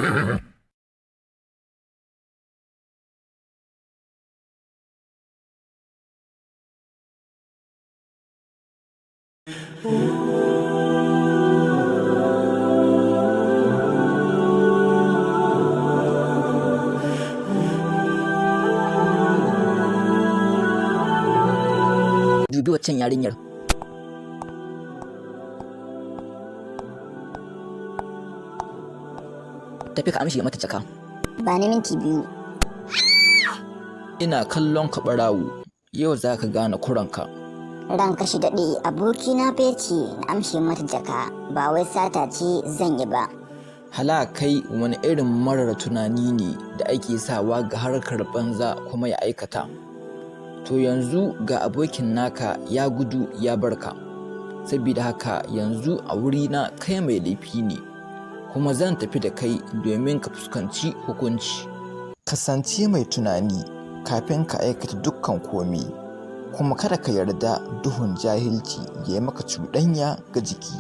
Dubi waccan yarinyar. Tafi ka amshe mata jaka. Ba ni minti 2. Ina kallon ka ɓarawo, yau za ka gane kuranka. Ranka shi daɗe, abokina fa yace na amshe mata jaka, ba wai sata ce zan yi ba. Hala kai wani irin marar tunani ne da ake sawa ga harkar banza kuma ya aikata. To yanzu ga abokin naka ya gudu ya barka, saboda haka yanzu a wurina kai mai laifi ne, kuma zan tafi da kai domin ka fuskanci hukunci. Kasance mai tunani kafin ka aikata dukkan komai, kuma kada ka yarda duhun jahilci ya yi maka cuɗanya ga jiki.